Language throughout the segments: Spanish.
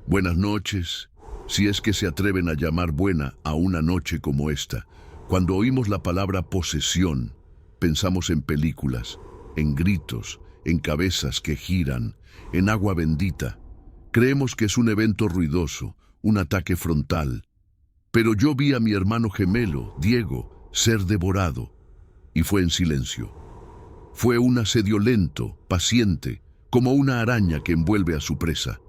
Buenas noches, si es que se atreven a llamar buena a una noche como esta. Cuando oímos la palabra posesión, pensamos en películas, en gritos, en cabezas que giran, en agua bendita. Creemos que es un evento ruidoso, un ataque frontal. Pero yo vi a mi hermano gemelo, Diego, ser devorado, y fue en silencio. Fue un asedio lento, paciente, como una araña que envuelve a su presa.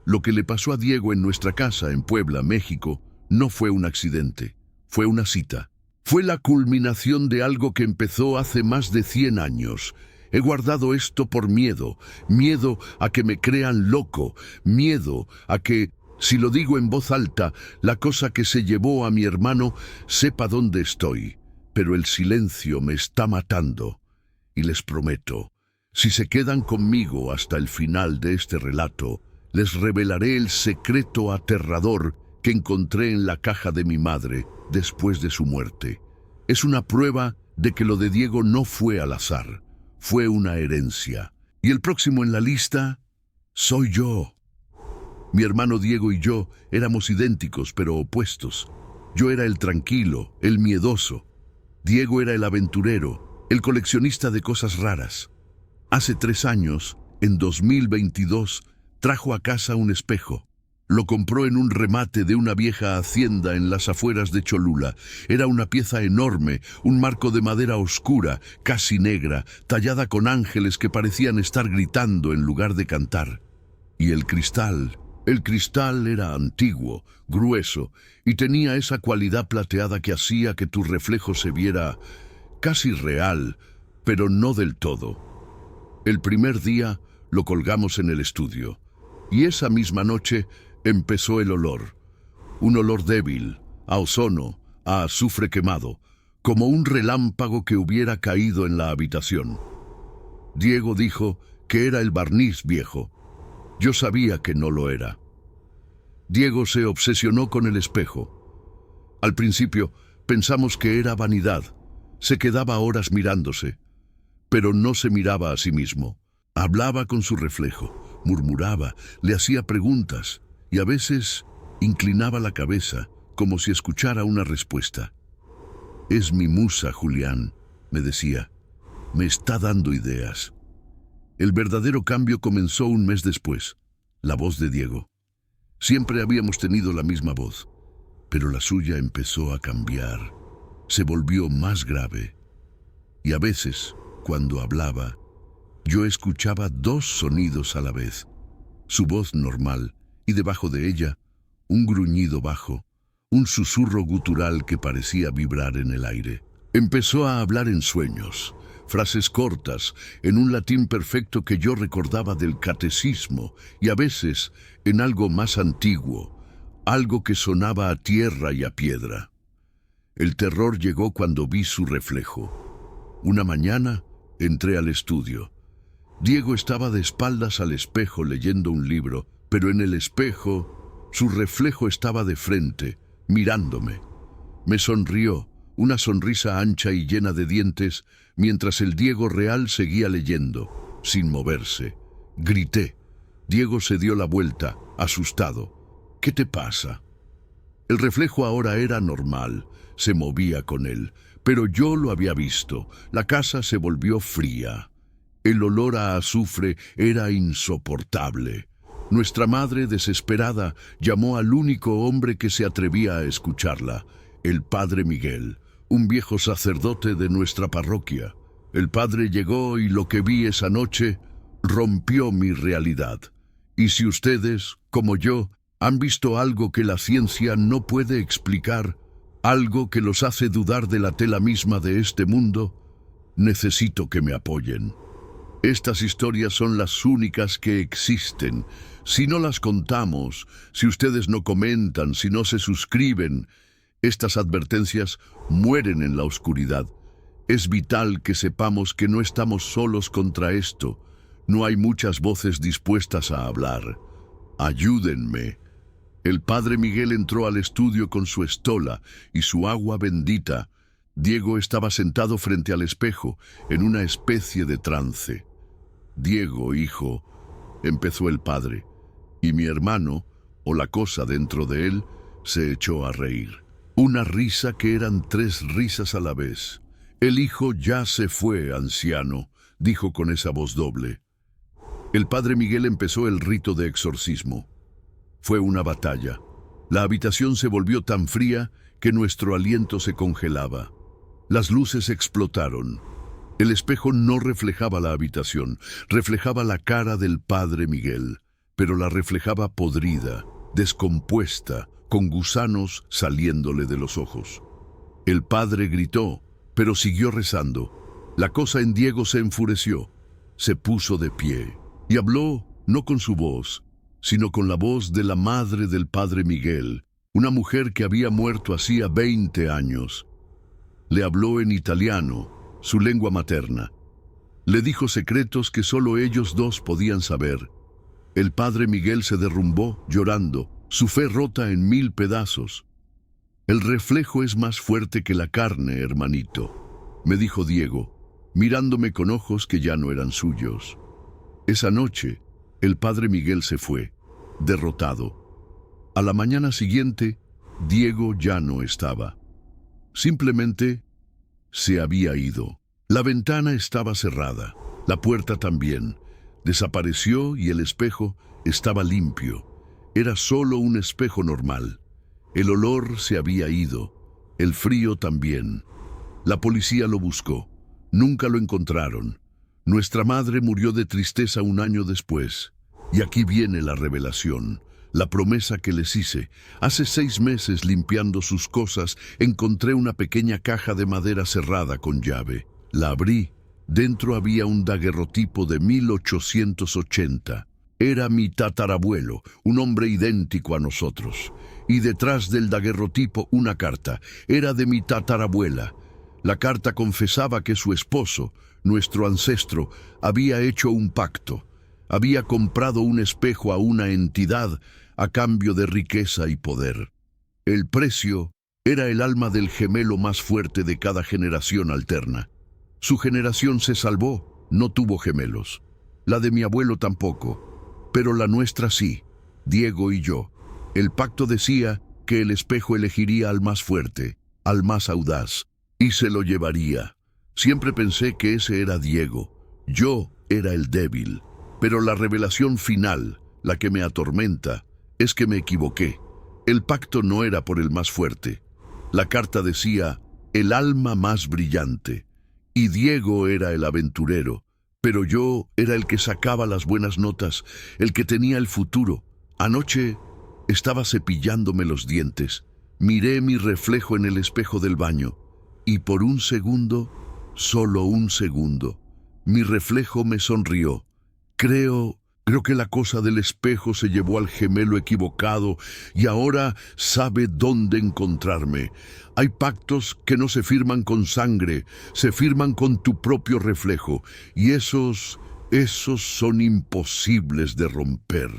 Lo que le pasó a Diego en nuestra casa en Puebla, México, no fue un accidente, fue una cita. Fue la culminación de algo que empezó hace más de 100 años. He guardado esto por miedo, miedo a que me crean loco, miedo a que, si lo digo en voz alta, la cosa que se llevó a mi hermano sepa dónde estoy. Pero el silencio me está matando. Y les prometo, si se quedan conmigo hasta el final de este relato, les revelaré el secreto aterrador que encontré en la caja de mi madre después de su muerte. Es una prueba de que lo de Diego no fue al azar, fue una herencia. Y el próximo en la lista soy yo. Mi hermano Diego y yo éramos idénticos pero opuestos. Yo era el tranquilo, el miedoso. Diego era el aventurero, el coleccionista de cosas raras. Hace 3 años, en 2022, trajo a casa un espejo. Lo compró en un remate de una vieja hacienda en las afueras de Cholula. Era una pieza enorme, un marco de madera oscura, casi negra, tallada con ángeles que parecían estar gritando en lugar de cantar. Y el cristal era antiguo, grueso, y tenía esa cualidad plateada que hacía que tu reflejo se viera casi real, pero no del todo. El primer día lo colgamos en el estudio. Y esa misma noche empezó el olor. Un olor débil, a ozono, a azufre quemado, como un relámpago que hubiera caído en la habitación. Diego dijo que era el barniz viejo. Yo sabía que no lo era. Diego se obsesionó con el espejo. Al principio pensamos que era vanidad. Se quedaba horas mirándose, pero no se miraba a sí mismo. Hablaba con su reflejo, murmuraba, le hacía preguntas y a veces inclinaba la cabeza como si escuchara una respuesta. Es mi musa, Julián, me decía. Me está dando ideas. El verdadero cambio comenzó un mes después. La voz de Diego. Siempre habíamos tenido la misma voz, pero la suya empezó a cambiar. Se volvió más grave. Y a veces, cuando hablaba, yo escuchaba 2 sonidos a la vez. Su voz normal y debajo de ella, un gruñido bajo, un susurro gutural que parecía vibrar en el aire. Empezó a hablar en sueños, frases cortas, en un latín perfecto que yo recordaba del catecismo y a veces en algo más antiguo, algo que sonaba a tierra y a piedra. El terror llegó cuando vi su reflejo. Una mañana entré al estudio. Diego estaba de espaldas al espejo leyendo un libro, pero en el espejo su reflejo estaba de frente, mirándome. Me sonrió, una sonrisa ancha y llena de dientes, mientras el Diego real seguía leyendo, sin moverse. Grité. Diego se dio la vuelta, asustado. ¿Qué te pasa? El reflejo ahora era normal, se movía con él, pero yo lo había visto. La casa se volvió fría. El olor a azufre era insoportable. Nuestra madre, desesperada, llamó al único hombre que se atrevía a escucharla, el padre Miguel, un viejo sacerdote de nuestra parroquia. El padre llegó y lo que vi esa noche rompió mi realidad. Y si ustedes, como yo, han visto algo que la ciencia no puede explicar, algo que los hace dudar de la tela misma de este mundo, necesito que me apoyen. Estas historias son las únicas que existen. Si no las contamos, si ustedes no comentan, si no se suscriben, estas advertencias mueren en la oscuridad. Es vital que sepamos que no estamos solos contra esto. No hay muchas voces dispuestas a hablar. Ayúdenme. El padre Miguel entró al estudio con su estola y su agua bendita. Diego estaba sentado frente al espejo, en una especie de trance. Diego, hijo, empezó el padre, y mi hermano, o la cosa dentro de él, se echó a reír. Una risa que eran 3 risas a la vez. «El hijo ya se fue, anciano», dijo con esa voz doble. El padre Miguel empezó el rito de exorcismo. Fue una batalla. La habitación se volvió tan fría que nuestro aliento se congelaba. Las luces explotaron. El espejo no reflejaba la habitación, reflejaba la cara del padre Miguel, pero la reflejaba podrida, descompuesta, con gusanos saliéndole de los ojos. El padre gritó, pero siguió rezando. La cosa en Diego se enfureció, se puso de pie y habló no con su voz, sino con la voz de la madre del padre Miguel, una mujer que había muerto hacía 20 años. Le habló en italiano, su lengua materna. Le dijo secretos que solo ellos dos podían saber. El padre Miguel se derrumbó, llorando, su fe rota en 1000 pedazos. «El reflejo es más fuerte que la carne, hermanito», me dijo Diego, mirándome con ojos que ya no eran suyos. Esa noche, el padre Miguel se fue, derrotado. A la mañana siguiente, Diego ya no estaba. Simplemente se había ido. La ventana estaba cerrada, la puerta también. Desapareció y el espejo estaba limpio. Era solo un espejo normal. El olor se había ido, el frío también. La policía lo buscó. Nunca lo encontraron. Nuestra madre murió de tristeza 1 año después. Y aquí viene la revelación, la promesa que les hice. Hace 6 meses, limpiando sus cosas, encontré una pequeña caja de madera cerrada con llave. La abrí. Dentro había un daguerrotipo de 1880. Era mi tatarabuelo, un hombre idéntico a nosotros. Y detrás del daguerrotipo una carta. Era de mi tatarabuela. La carta confesaba que su esposo, nuestro ancestro, había hecho un pacto. Había comprado un espejo a una entidad a cambio de riqueza y poder. El precio era el alma del gemelo más fuerte de cada generación alterna. Su generación se salvó, no tuvo gemelos. La de mi abuelo tampoco, pero la nuestra sí, Diego y yo. El pacto decía que el espejo elegiría al más fuerte, al más audaz, y se lo llevaría. Siempre pensé que ese era Diego. Yo era el débil. Pero la revelación final, la que me atormenta, es que me equivoqué. El pacto no era por el más fuerte. La carta decía, el alma más brillante. Y Diego era el aventurero, pero yo era el que sacaba las buenas notas, el que tenía el futuro. Anoche estaba cepillándome los dientes. Miré mi reflejo en el espejo del baño, y por un segundo, solo un segundo, mi reflejo me sonrió. Creo que la cosa del espejo se llevó al gemelo equivocado y ahora sabe dónde encontrarme. Hay pactos que no se firman con sangre, se firman con tu propio reflejo, y esos son imposibles de romper.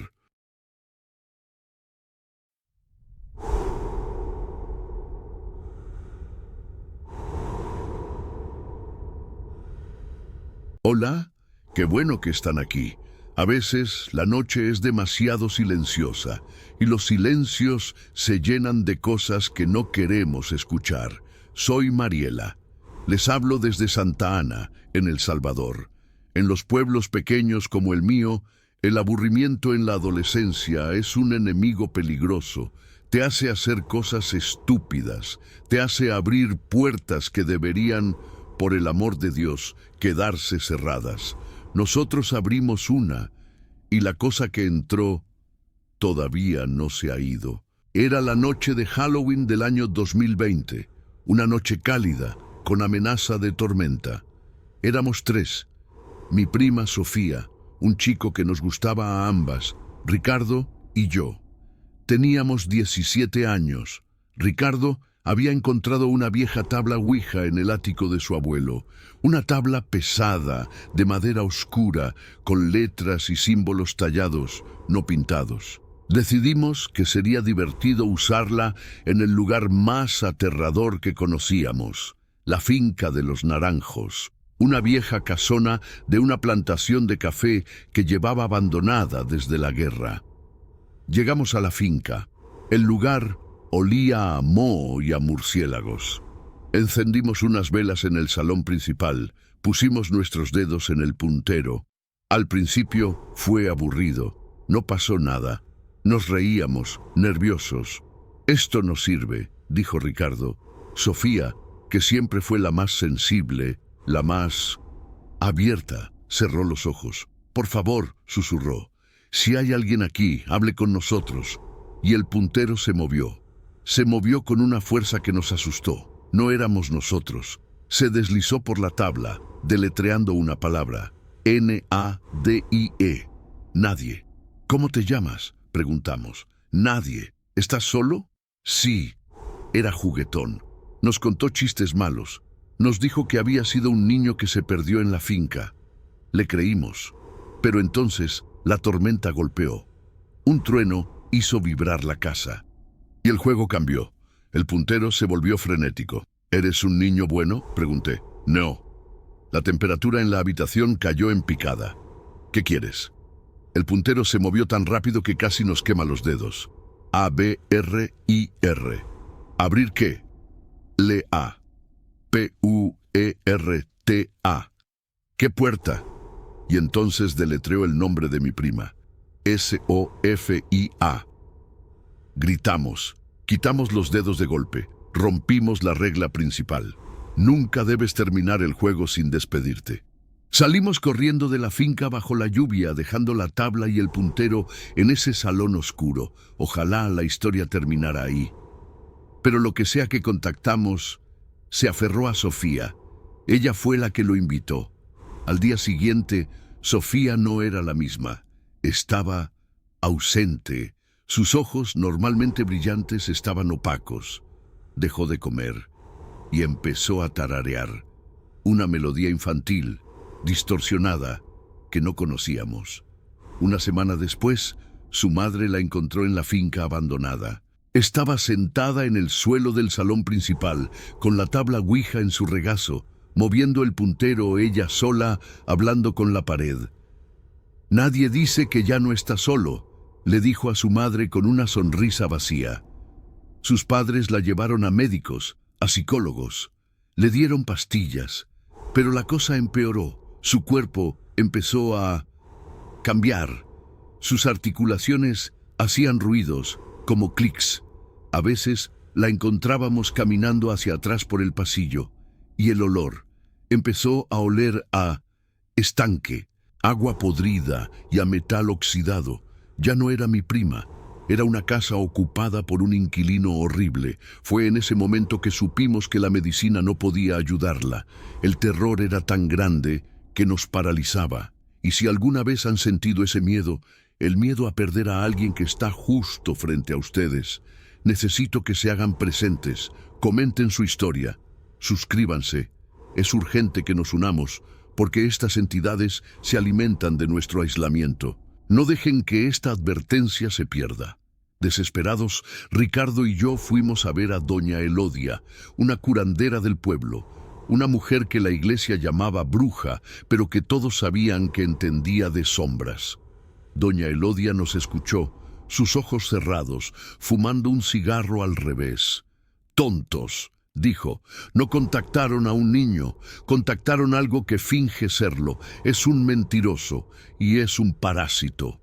Hola, qué bueno que están aquí. A veces la noche es demasiado silenciosa y los silencios se llenan de cosas que no queremos escuchar. Soy Mariela. Les hablo desde Santa Ana, en El Salvador. En los pueblos pequeños como el mío, el aburrimiento en la adolescencia es un enemigo peligroso. Te hace hacer cosas estúpidas, te hace abrir puertas que deberían, por el amor de Dios, quedarse cerradas. Nosotros abrimos una, y la cosa que entró todavía no se ha ido. Era la noche de Halloween del año 2020, una noche cálida, con amenaza de tormenta. Éramos 3, mi prima Sofía, un chico que nos gustaba a ambas, Ricardo y yo. Teníamos 17 años. Ricardo había encontrado una vieja tabla Ouija en el ático de su abuelo, una tabla pesada, de madera oscura, con letras y símbolos tallados, no pintados. Decidimos que sería divertido usarla en el lugar más aterrador que conocíamos, la finca de los Naranjos, una vieja casona de una plantación de café que llevaba abandonada desde la guerra. Llegamos a la finca. El lugar olía a moho y a murciélagos. Encendimos unas velas en el salón principal, pusimos nuestros dedos en el puntero. Al principio fue aburrido, no pasó nada. Nos reíamos, nerviosos. «Esto no sirve», dijo Ricardo. Sofía, que siempre fue la más sensible, la más abierta, cerró los ojos. «Por favor», susurró, «si hay alguien aquí, hable con nosotros». Y el puntero se movió. Se movió con una fuerza que nos asustó. No éramos nosotros. Se deslizó por la tabla, deletreando una palabra. N-A-D-I-E. Nadie. «¿Cómo te llamas?», preguntamos. «Nadie. ¿Estás solo?». «Sí». Era juguetón. Nos contó chistes malos. Nos dijo que había sido un niño que se perdió en la finca. Le creímos. Pero entonces la tormenta golpeó. Un trueno hizo vibrar la casa. Y el juego cambió. El puntero se volvió frenético. «¿Eres un niño bueno?», pregunté. «No». La temperatura en la habitación cayó en picada. «¿Qué quieres?». El puntero se movió tan rápido que casi nos quema los dedos. A-B-R-I-R. ¿Abrir qué? Le-A. P-U-E-R-T-A. ¿Qué puerta? Y entonces deletreó el nombre de mi prima. S-O-F-I-A. Gritamos. Quitamos los dedos de golpe. Rompimos la regla principal. Nunca debes terminar el juego sin despedirte. Salimos corriendo de la finca bajo la lluvia, dejando la tabla y el puntero en ese salón oscuro. Ojalá la historia terminara ahí. Pero lo que sea que contactamos, se aferró a Sofía. Ella fue la que lo invitó. Al día siguiente, Sofía no era la misma. Estaba ausente. Sus ojos, normalmente brillantes, estaban opacos. Dejó de comer y empezó a tararear. Una melodía infantil, distorsionada, que no conocíamos. Una semana después, su madre la encontró en la finca abandonada. Estaba sentada en el suelo del salón principal, con la tabla Ouija en su regazo, moviendo el puntero ella sola, hablando con la pared. «Nadie dice que ya no está solo», le dijo a su madre con una sonrisa vacía. Sus padres la llevaron a médicos, a psicólogos. Le dieron pastillas, pero la cosa empeoró. Su cuerpo empezó a cambiar. Sus articulaciones hacían ruidos, como clics. A veces la encontrábamos caminando hacia atrás por el pasillo, y el olor empezó a oler a estanque, agua podrida y a metal oxidado. Ya no era mi prima. Era una casa ocupada por un inquilino horrible. Fue en ese momento que supimos que la medicina no podía ayudarla. El terror era tan grande que nos paralizaba. Y si alguna vez han sentido ese miedo, el miedo a perder a alguien que está justo frente a ustedes, necesito que se hagan presentes, comenten su historia, suscríbanse. Es urgente que nos unamos, porque estas entidades se alimentan de nuestro aislamiento. No dejen que esta advertencia se pierda. Desesperados, Ricardo y yo fuimos a ver a doña Elodia, una curandera del pueblo, una mujer que la iglesia llamaba bruja, pero que todos sabían que entendía de sombras. Doña Elodia nos escuchó, sus ojos cerrados, fumando un cigarro al revés. «Tontos», dijo, «no contactaron a un niño, contactaron algo que finge serlo. Es un mentiroso y es un parásito».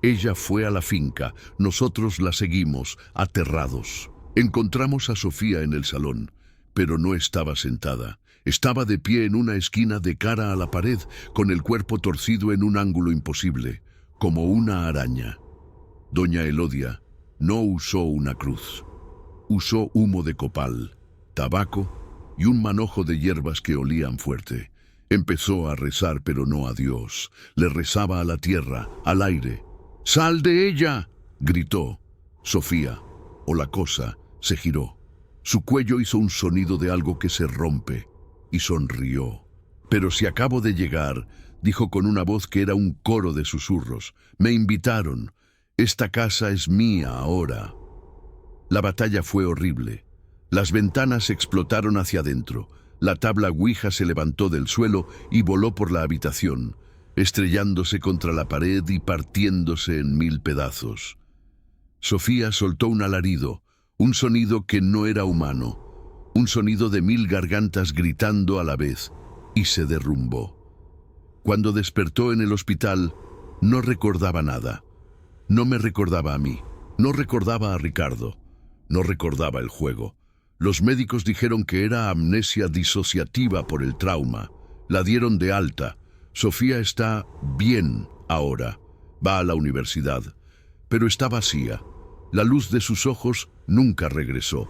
Ella fue a la finca, nosotros la seguimos, aterrados. Encontramos a Sofía en el salón, pero no estaba sentada. Estaba de pie en una esquina de cara a la pared, con el cuerpo torcido en un ángulo imposible, como una araña. Doña Elodia no usó una cruz. Usó humo de copal, tabaco y un manojo de hierbas que olían fuerte. Empezó a rezar, pero no a Dios. Le rezaba a la tierra, al aire. «¡Sal de ella!», gritó. Sofía, o la cosa, se giró. Su cuello hizo un sonido de algo que se rompe, y sonrió. «Pero si acabo de llegar», dijo con una voz que era un coro de susurros. «Me invitaron. Esta casa es mía ahora». La batalla fue horrible. Las ventanas explotaron hacia adentro. La tabla Ouija se levantó del suelo y voló por la habitación, estrellándose contra la pared y partiéndose en 1000 pedazos. Sofía soltó un alarido, un sonido que no era humano, un sonido de 1000 gargantas gritando a la vez, y se derrumbó. Cuando despertó en el hospital, no recordaba nada. No me recordaba a mí, no recordaba a Ricardo, no recordaba el juego. Los médicos dijeron que era amnesia disociativa por el trauma. La dieron de alta. Sofía está bien ahora. Va a la universidad. Pero está vacía. La luz de sus ojos nunca regresó.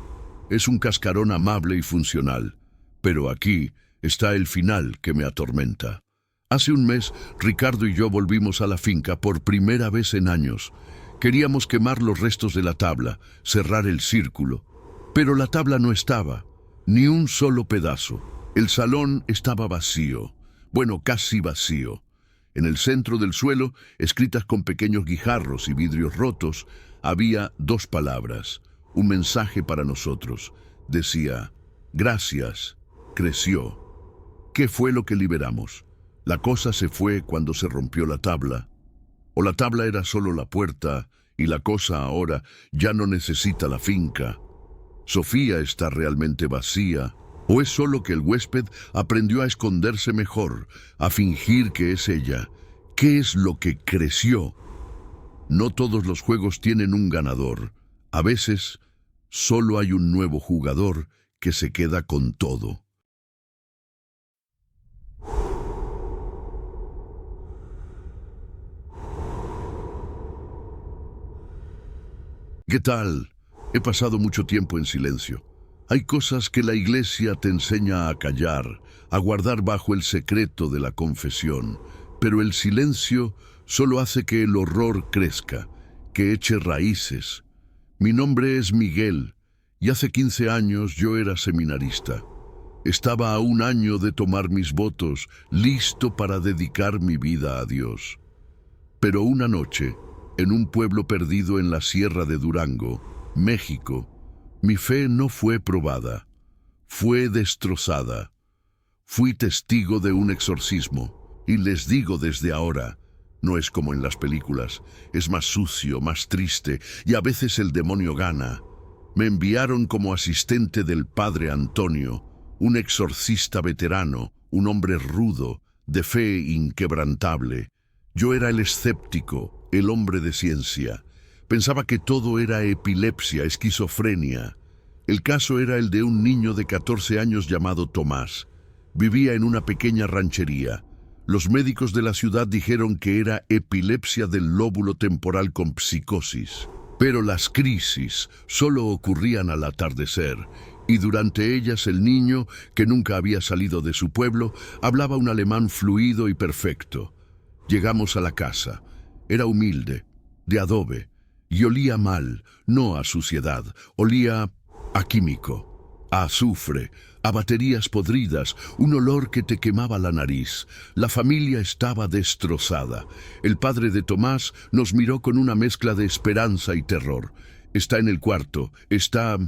Es un cascarón amable y funcional. Pero aquí está el final que me atormenta. Hace un mes, Ricardo y yo volvimos a la finca por primera vez en años. Queríamos quemar los restos de la tabla, cerrar el círculo. Pero la tabla no estaba, ni un solo pedazo. El salón estaba vacío. Bueno, casi vacío. En el centro del suelo, escritas con pequeños guijarros y vidrios rotos, había 2 palabras, un mensaje para nosotros. Decía, gracias, creció. ¿Qué fue lo que liberamos? ¿La cosa se fue cuando se rompió la tabla? ¿O la tabla era solo la puerta y la cosa ahora ya no necesita la finca? ¿Sofía está realmente vacía? ¿O es solo que el huésped aprendió a esconderse mejor, a fingir que es ella? ¿Qué es lo que creció? No todos los juegos tienen un ganador. A veces, solo hay un nuevo jugador que se queda con todo. ¿Qué tal? He pasado mucho tiempo en silencio. Hay cosas que la Iglesia te enseña a callar, a guardar bajo el secreto de la confesión, pero el silencio solo hace que el horror crezca, que eche raíces. Mi nombre es Miguel, y hace 15 años yo era seminarista. Estaba a 1 año de tomar mis votos, listo para dedicar mi vida a Dios. Pero una noche, en un pueblo perdido en la Sierra de Durango, México, mi fe no fue probada, fue destrozada. Fui testigo de un exorcismo, y les digo desde ahora, no es como en las películas, es más sucio, más triste, y a veces el demonio gana. Me enviaron como asistente del padre Antonio, un exorcista veterano, un hombre rudo, de fe inquebrantable. Yo era el escéptico, el hombre de ciencia. Pensaba que todo era epilepsia, esquizofrenia. El caso era el de un niño de 14 años llamado Tomás. Vivía en una pequeña ranchería. Los médicos de la ciudad dijeron que era epilepsia del lóbulo temporal con psicosis. Pero las crisis solo ocurrían al atardecer, y durante ellas el niño, que nunca había salido de su pueblo, hablaba un alemán fluido y perfecto. Llegamos a la casa. Era humilde, de adobe, y olía mal, no a suciedad, olía a químico, a azufre, a baterías podridas, un olor que te quemaba la nariz. La familia estaba destrozada. El padre de Tomás nos miró con una mezcla de esperanza y terror. Está en el cuarto, está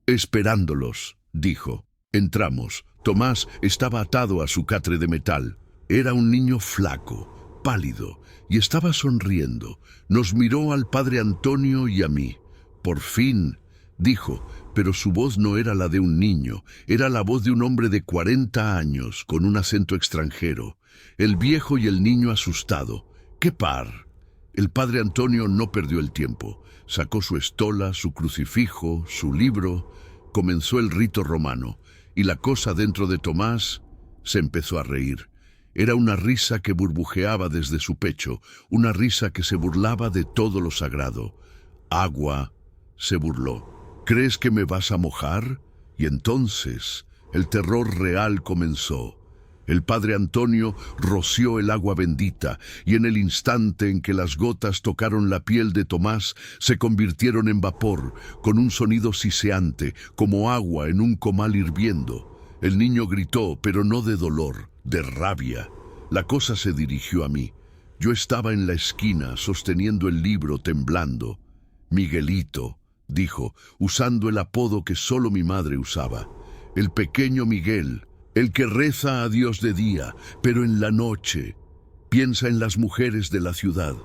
esperándolos, dijo. Entramos. Tomás estaba atado a su catre de metal. Era un niño flaco, pálido, y estaba sonriendo. Nos miró al padre Antonio y a mí. Por fin, dijo, pero su voz no era la de un niño, era la voz de un hombre de 40 años, con un acento extranjero. El viejo y el niño asustado. ¡Qué par! El padre Antonio no perdió el tiempo. Sacó su estola, su crucifijo, su libro. Comenzó el rito romano, y la cosa dentro de Tomás se empezó a reír. Era una risa que burbujeaba desde su pecho, una risa que se burlaba de todo lo sagrado. Agua, se burló. ¿Crees que me vas a mojar? Y entonces el terror real comenzó. El padre Antonio roció el agua bendita, y en el instante en que las gotas tocaron la piel de Tomás, se convirtieron en vapor, con un sonido siseante, como agua en un comal hirviendo. El niño gritó, pero no de dolor, de rabia. La cosa se dirigió a mí. Yo estaba en la esquina, sosteniendo el libro, temblando. Miguelito, dijo, usando el apodo que solo mi madre usaba. El pequeño Miguel, el que reza a Dios de día, pero en la noche piensa en las mujeres de la ciudad.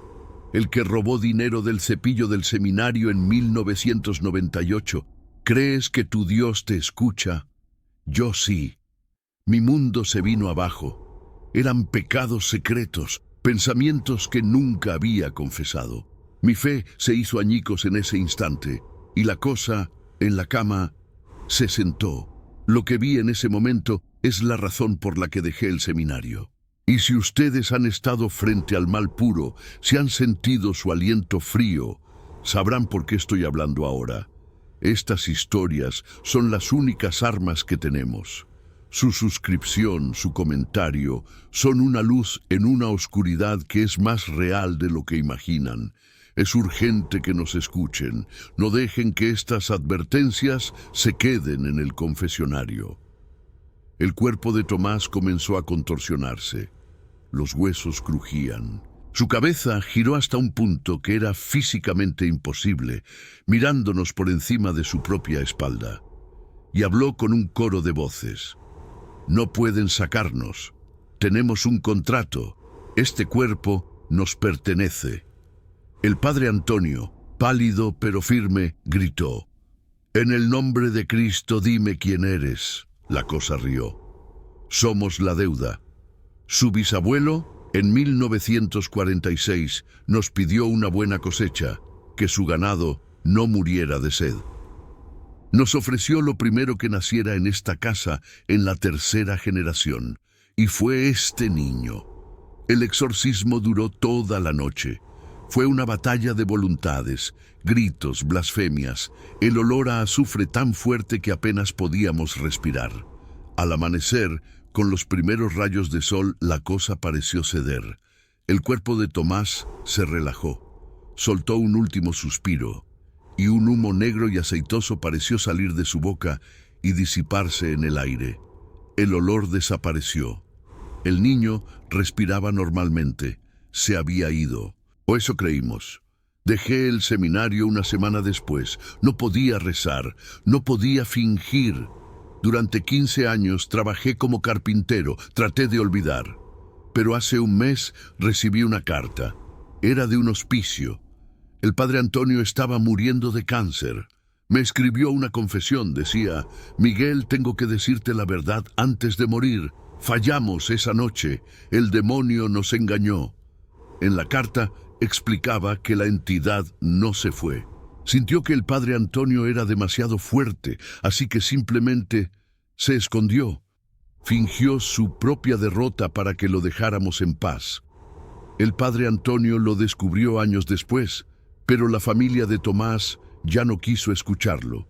el que robó dinero del cepillo del seminario en 1998. ¿Crees que tu Dios te escucha? Yo sí. Mi mundo se vino abajo. Eran pecados secretos, pensamientos que nunca había confesado. Mi fe se hizo añicos en ese instante, y la cosa, en la cama, se sentó. Lo que vi en ese momento es la razón por la que dejé el seminario. Y si ustedes han estado frente al mal puro, si han sentido su aliento frío, sabrán por qué estoy hablando ahora. Estas historias son las únicas armas que tenemos. Su suscripción, su comentario, son una luz en una oscuridad que es más real de lo que imaginan. Es urgente que nos escuchen. No dejen que estas advertencias se queden en el confesionario. El cuerpo de Tomás comenzó a contorsionarse. Los huesos crujían. Su cabeza giró hasta un punto que era físicamente imposible, mirándonos por encima de su propia espalda. Y habló con un coro de voces. No pueden sacarnos. Tenemos un contrato. Este cuerpo nos pertenece. El padre Antonio, pálido pero firme, gritó. En el nombre de Cristo dime quién eres. La cosa rió. Somos la deuda. Su bisabuelo, en 1946, nos pidió una buena cosecha, que su ganado no muriera de sed. Nos ofreció lo primero que naciera en esta casa en la tercera generación, y fue este niño. El exorcismo duró toda la noche. Fue una batalla de voluntades, gritos, blasfemias, el olor a azufre tan fuerte que apenas podíamos respirar. Al amanecer, con los primeros rayos de sol, la cosa pareció ceder. El cuerpo de Tomás se relajó. Soltó un último suspiro, y un humo negro y aceitoso pareció salir de su boca y disiparse en el aire. El olor desapareció. El niño respiraba normalmente. Se había ido. O eso creímos. Dejé el seminario una semana después. No podía rezar, no podía fingir. Durante 15 años trabajé como carpintero, traté de olvidar. Pero hace un mes recibí una carta. Era de un hospicio. El padre Antonio estaba muriendo de cáncer. Me escribió una confesión, decía, Miguel, tengo que decirte la verdad antes de morir. Fallamos esa noche, el demonio nos engañó. En la carta explicaba que la entidad no se fue. Sintió que el padre Antonio era demasiado fuerte, así que simplemente se escondió. Fingió su propia derrota para que lo dejáramos en paz. El padre Antonio lo descubrió años después, pero la familia de Tomás ya no quiso escucharlo.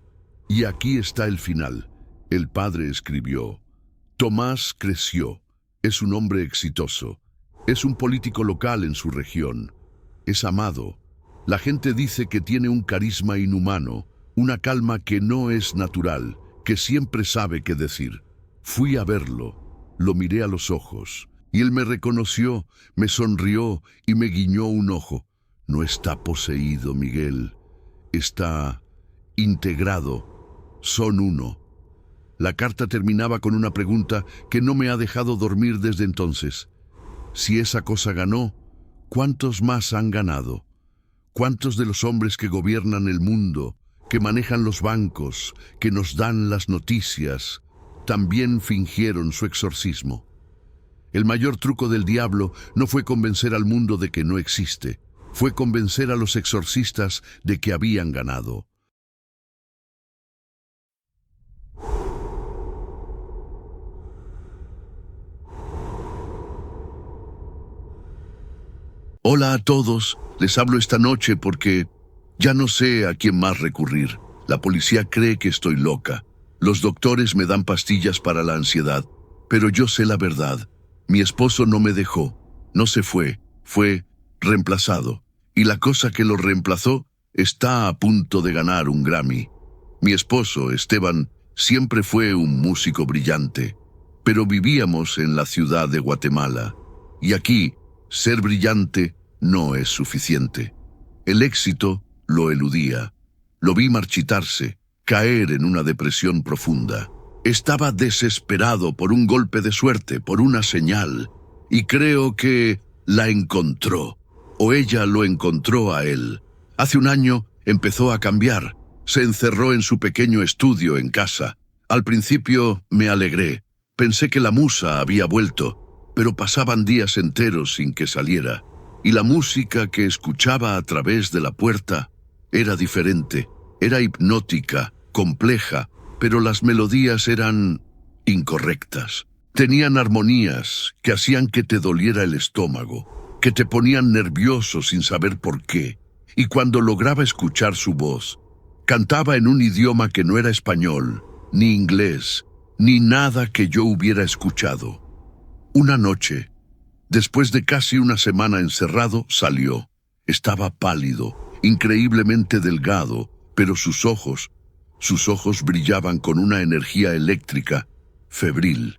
Y aquí está el final. El padre escribió, Tomás creció, es un hombre exitoso, es un político local en su región, es amado. La gente dice que tiene un carisma inhumano, una calma que no es natural, que siempre sabe qué decir. Fui a verlo, lo miré a los ojos, y él me reconoció, me sonrió y me guiñó un ojo. No está poseído, Miguel, está integrado, son uno. La carta terminaba con una pregunta que no me ha dejado dormir desde entonces. Si esa cosa ganó, ¿cuántos más han ganado? ¿Cuántos de los hombres que gobiernan el mundo, que manejan los bancos, que nos dan las noticias, también fingieron su exorcismo? El mayor truco del diablo no fue convencer al mundo de que no existe, fue convencer a los exorcistas de que habían ganado. Hola a todos, les hablo esta noche porque ya no sé a quién más recurrir. La policía cree que estoy loca. Los doctores me dan pastillas para la ansiedad, pero yo sé la verdad. Mi esposo no me dejó, no se fue, fue reemplazado. Y la cosa que lo reemplazó está a punto de ganar un Grammy. Mi esposo, Esteban, siempre fue un músico brillante, pero vivíamos en la ciudad de Guatemala. Y aquí, ser brillante no es suficiente. El éxito lo eludía. Lo vi marchitarse, caer en una depresión profunda. Estaba desesperado por un golpe de suerte, por una señal, y creo que la encontró. o ella lo encontró a él. Hace un año empezó a cambiar. Se encerró en su pequeño estudio en casa. Al principio me alegré. Pensé que la musa había vuelto, pero pasaban días enteros sin que saliera. Y la música que escuchaba a través de la puerta era diferente. Era hipnótica, compleja, pero las melodías eran incorrectas. Tenían armonías que hacían que te doliera el estómago, que te ponían nervioso sin saber por qué. Y cuando lograba escuchar su voz, cantaba en un idioma que no era español, ni inglés, ni nada que yo hubiera escuchado. Una noche, después de casi una semana encerrado, salió. Estaba pálido, increíblemente delgado, pero sus ojos brillaban con una energía eléctrica, febril.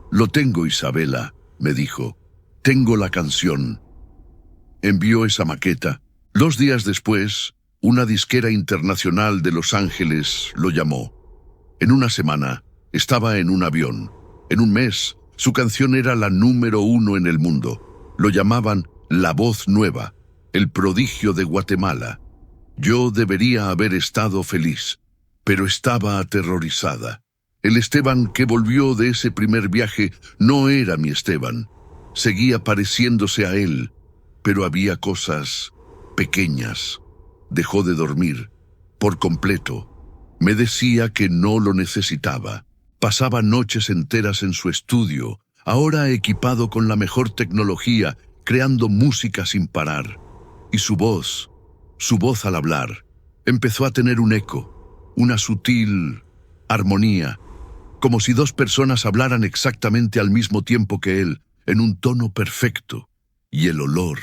«Lo tengo, Isabela», me dijo. «Tengo la canción». Envió esa maqueta. 2 días después, una disquera internacional de Los Ángeles lo llamó. En una semana, estaba en un avión. En un mes, su canción era la número 1 en el mundo. Lo llamaban La Voz Nueva, el prodigio de Guatemala. Yo debería haber estado feliz, pero estaba aterrorizada. El Esteban que volvió de ese primer viaje no era mi Esteban. Seguía pareciéndose a él, pero había cosas pequeñas. Dejó de dormir, por completo. Me decía que no lo necesitaba. Pasaba noches enteras en su estudio, ahora equipado con la mejor tecnología, creando música sin parar. Y su voz al hablar, empezó a tener un eco, una sutil armonía, como si 2 personas hablaran exactamente al mismo tiempo que él, en un tono perfecto. Y el olor,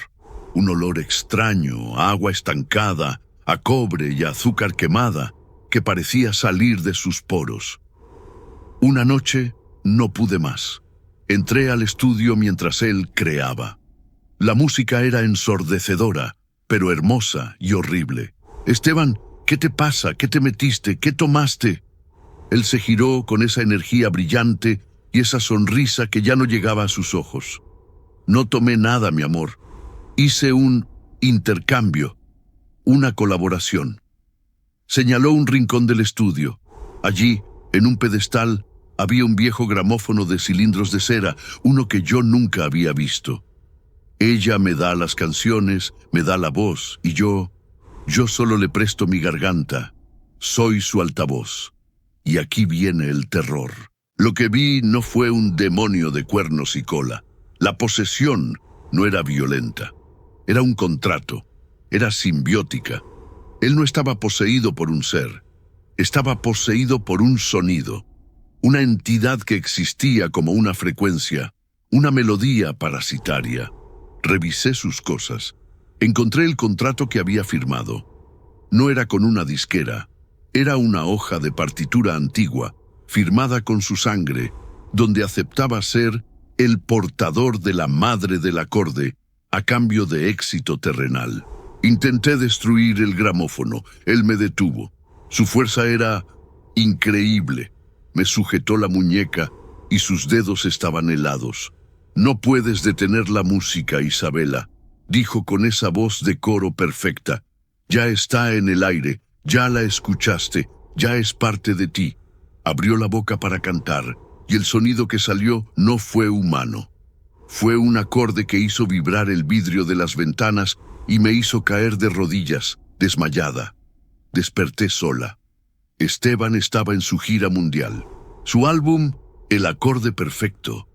un olor extraño, a agua estancada, a cobre y a azúcar quemada, que parecía salir de sus poros. Una noche no pude más. Entré al estudio mientras él creaba. La música era ensordecedora, pero hermosa y horrible. «Esteban, ¿qué te pasa? ¿Qué te metiste? ¿Qué tomaste?» Él se giró con esa energía brillante y esa sonrisa que ya no llegaba a sus ojos. «No tomé nada, mi amor. Hice un intercambio, una colaboración». Señaló un rincón del estudio. Allí, en un pedestal, había un viejo gramófono de cilindros de cera, uno que yo nunca había visto. Ella me da las canciones, me da la voz, y yo solo le presto mi garganta. Soy su altavoz. Y aquí viene el terror. Lo que vi no fue un demonio de cuernos y cola. La posesión no era violenta. Era un contrato. Era simbiótica. Él no estaba poseído por un ser. Estaba poseído por un sonido. Una entidad que existía como una frecuencia, una melodía parasitaria. Revisé sus cosas. Encontré el contrato que había firmado. No era con una disquera. Era una hoja de partitura antigua, firmada con su sangre, donde aceptaba ser el portador de la madre del acorde a cambio de éxito terrenal. Intenté destruir el gramófono. Él me detuvo. Su fuerza era increíble. Me sujetó la muñeca y sus dedos estaban helados. «No puedes detener la música, Isabela», dijo con esa voz de coro perfecta. «Ya está en el aire. Ya la escuchaste, ya es parte de ti». Abrió la boca para cantar, y el sonido que salió no fue humano. Fue un acorde que hizo vibrar el vidrio de las ventanas y me hizo caer de rodillas, desmayada. Desperté sola. Esteban estaba en su gira mundial. Su álbum, El Acorde Perfecto,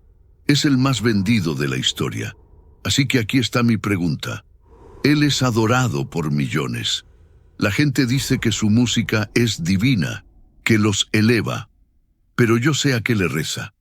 es el más vendido de la historia. Así que aquí está mi pregunta. Él es adorado por millones. La gente dice que su música es divina, que los eleva. Pero yo sé a qué le reza.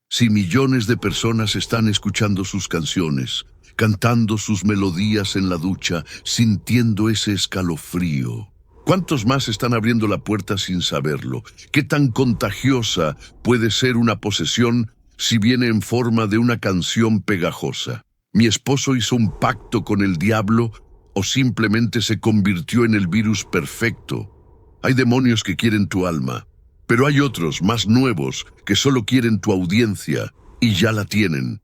Si millones de personas están escuchando sus canciones, cantando sus melodías en la ducha, sintiendo ese escalofrío, ¿cuántos más están abriendo la puerta sin saberlo? ¿Qué tan contagiosa puede ser una posesión si viene en forma de una canción pegajosa? ¿Mi esposo hizo un pacto con el diablo o simplemente se convirtió en el virus perfecto? Hay demonios que quieren tu alma, pero hay otros más nuevos que solo quieren tu audiencia y ya la tienen.